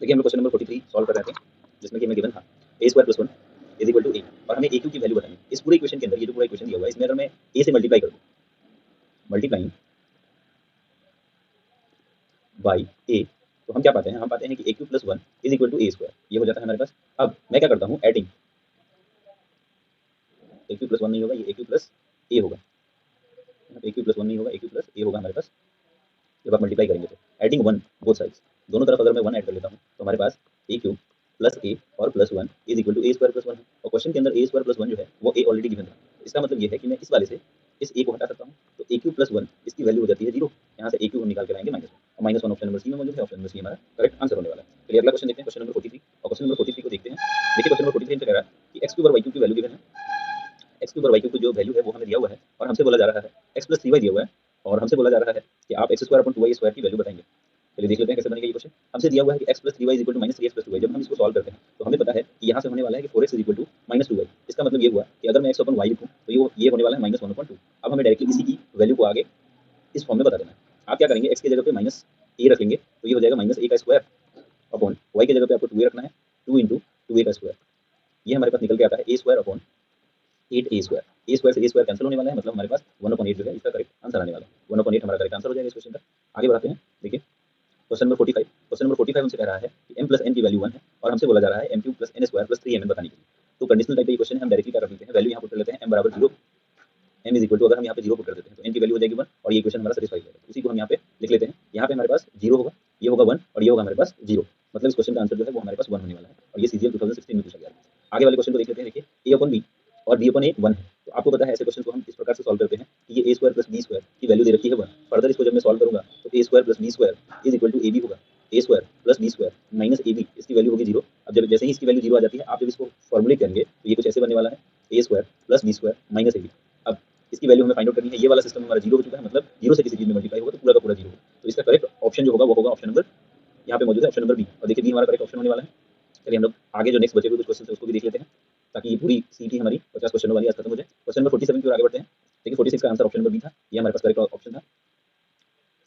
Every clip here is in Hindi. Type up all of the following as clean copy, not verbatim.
देखिए हम लोग क्वेश्चन नंबर 43 सॉल्व कर रहे थे, जिसमें कि हमें गिवन था a square plus 1 is equal to a, और हमें ए क्यू की वैल्यू बतानी है। इस पूरे इक्वेशन के अंदर ये जो पूरा इक्वेशन दिया हुआ है, इसमें अगर मैं ए से मल्टीप्लाई कर दूं, मल्टीप्लाइंग बाई ए, तो हम क्या पाते हैं? हम पाते हैं कि a q plus 1 is equal to A square. ये हो जाता है हमारे पास। अब मैं क्या करता हूँ, एडिंग ए क्यू प्लस 1 नहीं होगा, ये ए क्यू प्लस ए होगा। ए क्यू प्लस 1 नहीं होगा, ए क्यू प्लस ए होगा हमारे पास। जब आप मल्टीप्लाई करेंगे तो एडिंग 1 बोथ साइड्स, दोनों तरफ अगर मैं 1 ऐड कर लेता हूँ तो हमारे पास ए क्यू प्लस ए और plus 1 is equal to A square plus 1 है। और क्वेश्चन के अंदर ए स्क्वायर प्लस 1 जो है वो ए ऑलरेडी गिवन था। इसका मतलब ये है कि मैं इस वाले से इस ए को हटा सकता हूँ, तो ए क्यू प्लस 1 इसकी वैल्यू हो जाती है 0। यहाँ से ए क्यू हम निकाल के लाएंगे -1, और -1 ऑप्शन नंबर सी में मौजूद है। ऑप्शन नंबर सी हमारा करेक्ट आंसर होने वाला है। चलिए अगला क्वेश्चन देखते हैं, क्वेश्चन नंबर 43। और क्वेश्चन नंबर 43 को देखते हैं। देखिए क्वेश्चन नंबर 43 में कह रहा है कि एक्स क्यू और वाई क्यू की वैल्यू गिवन है। एक्स क्यू और वाई क्यू की जो वैल्यू है वो हमें दिया हुआ है, और हमसे बोला जा रहा है एक्स प्लस 3y दिया हुआ है, और हमसे बोला जा रहा है कि आप x square upon 2y square की वैल्यू बताएंगे। चलिए देख लेते हैं कैसे बनेगा ये क्वेश्चन। हमसे दिया हुआ है कि x plus 3y is equal to -3x plus 2y। जब हम इसको सॉल्व करते हैं तो हमें पता है कि यहाँ से होने वाला है कि 4x is equal to -2y। इसका मतलब ये हुआ कि अगर मैं x अपॉन y लिखूँ तो ये होने वाला है -1/2। अब हमें डायरेक्टली इसी की वैल्यू को आगे इस फॉर्म में बता देना है। आप क्या करेंगे, x की जगह पे माइनस ए रख लेंगे, तो ये हो जाएगा -a का स्क्वायर अपॉन y की जगह पे आपको 2a रखना है, 2 इंटू 2a का स्क्वायर। ये हमारे पास निकल के आता है a square upon 8a square. A square से ए स्क्वायर कैंसिल होने वाला है, मतलब हमारे पास 1/8 जो है इसका करेक्ट आंसर आने वाला है। 1/8 हमारा करेक्ट आंसर हो जाएगा इस क्वेश्चन का। आगे बढ़ाते हैं। देखिए क्वेश्चन नंबर 45। क्वेश्चन नंबर 45 हमसे कह रहा है कि m प्लस n की वैल्यू 1 है, और हमसे बोला जा रहा है m cube plus n square plus 3mn बताने के लिए। तो कंडीशनल टाइप का ये क्वेश्चन है, हम डायरेक्टली क्या कर लेते हैं, वैल्यू यहाँ पुट कर लेते हैं m बराबर 0। m इज इक्वल टू, अगर हम यहाँ पे 0 पुट कर देते हैं तो n की वैल्यू हो जाएगी 1, और ये क्वेश्चन हमारा सेटिस्फाई हो जाएगा। उसी को हम यहाँ पे लिख लेते हैं। यहाँ पे हमारे पास 0 होगा, ये होगा 1, और ये होगा हमारे पास 0। मतलब इस क्वेश्चन का आंसर जो है वो हमारे पास 1 होने वाला है, और ये सीजीएल 2016 में पूछा गया है। आगे वाले क्वेश्चन को देख लेते हैं। देखिए a अपॉन b और b अपॉन a 1 है। तो आपको पता है ऐसे क्वेश्चन को हम इस प्रकार से सॉल्व करते हैं कि ये a square plus b square की वैल्यू दे रखी है 1। फर्दर इसको जब मैं सॉल्व करूंगा तो a square plus b square is equal to ab होगा। a square plus b square minus ab, इसकी वैल्यू होगी 0। अब जब जैसे ही इसकी वैल्यू 0 आ जाती है, आप जब इसको फॉर्मुलेट करेंगे तो ये कुछ ऐसे बनने वाला है, a square plus b square minus ab। अब इसकी वैल्यू हमें फाइंड आउट करनी है। ये वाला सिस्टम हमारा 0 हो चुका है, मतलब 0 से किसी चीज में मल्टीप्लाई होगा तो पूरा का पूरा 0 होगा। तो इसका करेक्ट ऑप्शन जो होगा वो होगा ऑप्शन नंबर, यहाँ पे मौजूद है ऑप्शन नंबर बी। और देखिए बी हमारा करेक्ट ऑप्शन होने वाला है। चलिए हम लोग आगे जो नेक्स्ट बचे हुए कुछ क्वेश्चन है उसको भी देख लेते हैं, ताकि ये पूरी सीटी हमारी 50 क्वेश्चन वाली आज खत्म हो जाए। क्वेश्चन नंबर 47 की ओर आगे बढ़ते हैं। देखिए 46 का आंसर ऑप्शन नंबर बी था, ये हमारे पास करेक्ट ऑप्शन था।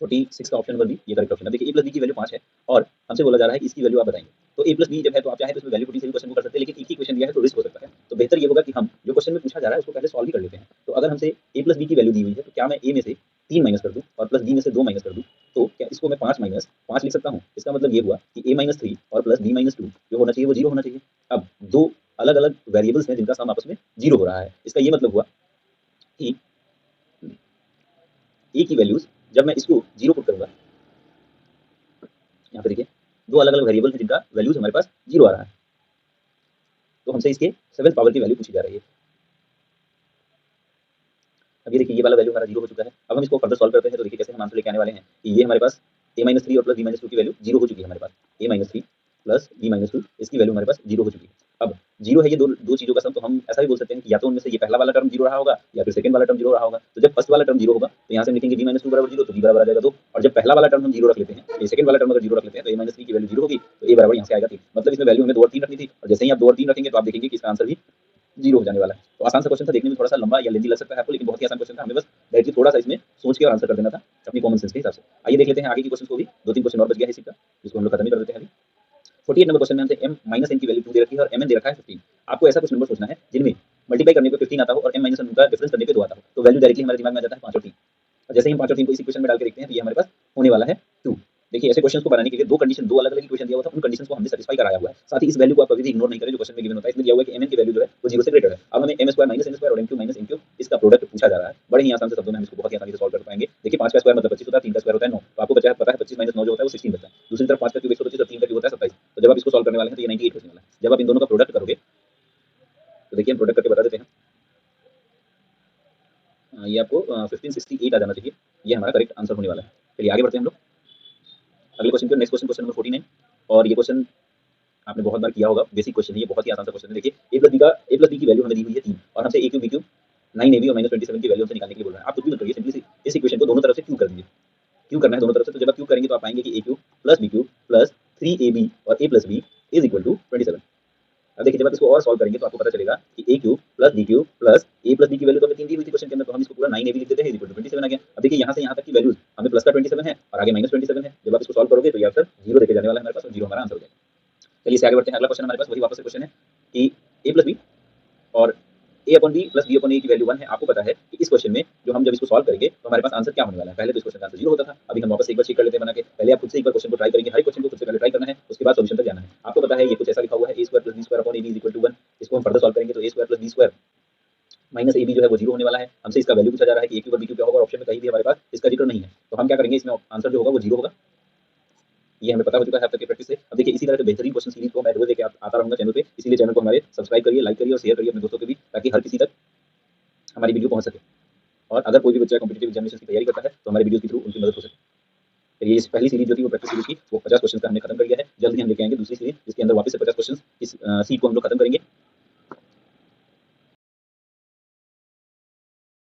46 का ऑप्शन नंबर बी ये करेक्ट ऑप्शन है। देखिए ए प्लस बी की वैल्यू 5 है, और हमसे बोला जा रहा है कि इसकी वैल्यू आप बताएंगे। तो ए प्लस बी जब है तो आप चाहे तो इसमें वैल्यू पुटिंग से भी क्वेश्चन को कर सकते हैं, लेकिन एक ही क्वेश्चन दिया है तो रिस्क हो सकता है। तो बेहतर ये होगा कि हम जो क्वेश्चन में पूछा जा रहा है उसको पहले सॉल्व ही कर लेते हैं। तो अगर हमसे ए प्लस बी की वैल्यू दी हुई है, तो क्या मैं ए में से 3 माइनस कर दूं और प्लस बी में से 2 माइनस कर दूं, तो क्या इसको मैं 5 माइनस 5 लिख सकता हूं? इसका मतलब ये हुआ कि a माइनस 3 और प्लस b माइनस 2 जो होना चाहिए वो 0 होना चाहिए। अब दो अलग अलग वेरिएबल्स हैं जिनका सम आपस में 0 हो रहा है। इसका ये मतलब हुआ कि a की वैल्यूज जब मैं इसको 0 पुट करूंगा, यहाँ पे देखिए दो अलग अलग वेरिएबल हैं जिनका वैल्यूज हमारे पास 0 आ रहा है, तो हमसे इसके 7th पावर की वैल्यू पूछी जा रही है। अब ये देखिए ये वाला वैल्यू हमारा 0 हो चुका है। अब हम इसको फर्दर सॉल्व करते हैं तो देखिए कैसे हम आंसर लेके आने वाले हैं कि ये हमारे पास a माइनस 3 और प्लस b माइनस 2 की वैल्यू 0 हो चुकी है। हमारे पास a minus 3 plus b minus 2 इसकी वैल्यू हमारे पास 0 हो चुकी है। अब 0 है ये दो चीजों का सम, तो हम ऐसा भी बोल सकते हैं कि या तो उनमें से ये पहला वाला टर्म 0 रहा होगा या फिर सेकंड वाला टर्म 0 रहा होगा। तो जब फर्स्ट वाला टर्म 0 होगा तो यहाँ से हम लिखेंगे b माइनस 2 बराबर 0, तो b बराबर आ जाएगा 2। और जब पहला वाला टर्म हम 0 रख लेते हैं, तो सेकंड वाला टर्म अगर 0 रख लेते हैं तो a माइनस 3 की वैल्यू 0 होगी, तो a बराबर यहाँ से आएगा 3। मतलब इसमें वैल्यू हमें 2 और 3 रखनी थी, और जैसे ही आप 2 और 3 रखेंगे तो आप देखेंगे कि इसका आंसर भी 0 हो जाने वाला है। तो आसान सा क्वेश्चन था, देखने में थोड़ा सा लंबा या लेंथी लग सकता है आपको, लेकिन बहुत ही आसान क्वेश्चन था। हमें बस डायरेक्टली थोड़ा सा इसमें सोच के और आंसर कर देना था अपनी कॉमन सेंस के हिसाब से। आइए देख लेते हैं आगे की क्वेश्चन को भी। 2-3 क्वेश्चन और बच गया है इसी का, जिसको हम लोग खत्म ही कर देते हैं अभी। 48 नंबर क्वेश्चन में हमसे m माइनस n की वैल्यू 2 दे रखी है और mn दे रखा है 15। आपको ऐसा कुछ नंबर सोचना है जिनमें मल्टीप्लाई करने पे 15 आता हो और m माइनस n का डिफरेंस करने पे 2 आता हो। तो वैल्यू डायरेक्टली हमारे दिमाग में आ जाता है 5 और 3। और जैसे ही हम 5 और 3 को इस इक्वेशन में डाल के देखते हैं तो ये हमारे पास होने वाला है 2। देखिए ऐसे क्वेश्चंस को बनाने के लिए दो कंडीशन, दो अलग अलग इक्वेशन दिया हुआ था, उन कंडीशंस को हमने सेटिस्फाई कराया हुआ है। साथ ही इस वैल्यू को आप कभी भी इग्नोर नहीं करें जो क्वेश्चन में गिवन होता है। इसमें दिया हुआ है कि mn की वैल्यू जो है वो 0 से ग्रेटर है। अब हमें m square minus n square और m cube minus n cube इसका प्रोडक्ट पूछा जा रहा है। बड़े ही आसान से शब्दों में हम इसको बहुत ही आसानी से सॉल्व कर पाएंगे। देखिए 5 का स्क्वायर मतलब 25 होता है, 3 का स्क्वायर होता है 9। तो आपको बचा पता है 25 माइनस 9 जो होता है वो 16 बचता है। दूसरी तरफ 5 का क्यूब 125 और 3 का क्यूब होता है 27। तो जब आप इसको सॉल्व करने वाले हैं तो ये 98 होने वाला है। जब आप इन दोनों का प्रोडक्ट करोगे तो देखिए हम प्रोडक्ट करके बता देते हैं। ये आपको 1568 आ जाना चाहिए। ये हमारा करेक्ट आंसर होने वाला है। चलिए आगे बढ़ते हैं हम लोग अगले क्वेश्चन पे। Next question, question number 49। और ये क्वेश्चन आपने बहुत बार किया होगा, बेसिक क्वेश्चन है ये, बहुत ही आसान सा क्वेश्चन है। देखिए a प्लस b की वैल्यू हमें दी हुई है 3, और हमसे a cube b cube 9ab और -27 की वैल्यू हमसे निकालने के लिए बोल रहा है। आप कुछ भी मत करिए, सिंपली सी इस इक्वेशन को दोनों तरफ से क्यूब कर दीजिए। क्यूब करना है दोनों तरफ से, तो जब आप क्यूब करेंगे तो आप पाएंगे कि a cube plus b cube plus 3ab और a plus b is equal to 27। अब देखिए जब आप इसको और सॉल्व करेंगे तो आपको पता चलेगा कि a cube plus b cube plus a plus b की वैल्यू तो हमें 3 दी हुई थी क्वेश्चन के अंदर, तो हम इसको पूरा 9ab लिख देते हैं, इज इक्वल टू 27 आ गया। अब देखिए यहाँ से यहाँ तक की वैल्यूज हमें प्लस का 27 है और आगे -27 है। जब आप इसको सॉल्व करोगे तो ये आंसर 0 देके जाने वाला है हमारे पास, और 0 हमारा आंसर हो जाएगा। चलिए इससे आगे बढ़ते हैं। अगला क्वेश्चन हमारे पास वही वापस से क्वेश्चन है कि ए प्लस बी और a upon b plus b upon a की वैल्यू 1 है। आपको पता है कि इस क्वेश्चन में जो हम जब इसको सॉल्व करेंगे तो हमारे पास आंसर क्या होने वाला है। पहले तो इस क्वेश्चन का आंसर 0 होता था। अभी हम वापस एक बार चेक कर लेते हैं बना के। पहले आप खुद से एक बार क्वेश्चन को ट्राई करेंगे, हर एक क्वेश्चन को खुद से पहले ट्राई करना है, उसके बाद सॉल्यूशन तक जाना है। आपको पता है ये कुछ ऐसा लिखा हुआ है a square plus b square upon ab is equal to 1। इसको हम फर्दर सॉल्व करेंगे तो a square plus b square minus ab जो है वो 0 होने वाला है। हमसे इसका वैल्यू पूछा जा रहा है कि a क्यूब और b क्यूब क्या होगा, और ऑप्शन में कहीं भी हमारे पास इसका जिक्र नहीं है। तो हम क्या करेंगे, इसमें आंसर जो होगा वो 0 होगा। ये हमें पता हो चुका है अब तक की प्रैक्टिस से। अब देखिए इसी तरह के बेहतरीन क्वेश्चन सीरीज को मैं रोज लेके आता रहूंगा चैनल पे, इसीलिए चैनल को हमारे सब्सक्राइब करिए, लाइक करिए और शेयर करिए अपने दोस्तों के भी, ताकि हर किसी तक हमारी वीडियो पहुंच सके। और अगर कोई भी बच्चा कॉम्पिटिटिव एग्जामिनेशन की तैयारी करता है तो हमारे वीडियो के थ्रू उनकी मदद हो सके। चलिए इस पहली सीरीज जो थी वो प्रैक्टिस सीरीज की, वो 50 क्वेश्चन का हमने खत्म कर लिया है। जल्द ही हम लेके आएंगे दूसरी सीरीज जिसके अंदर वापस से 50 क्वेश्चन इस सीट को हम लोग खत्म करेंगे।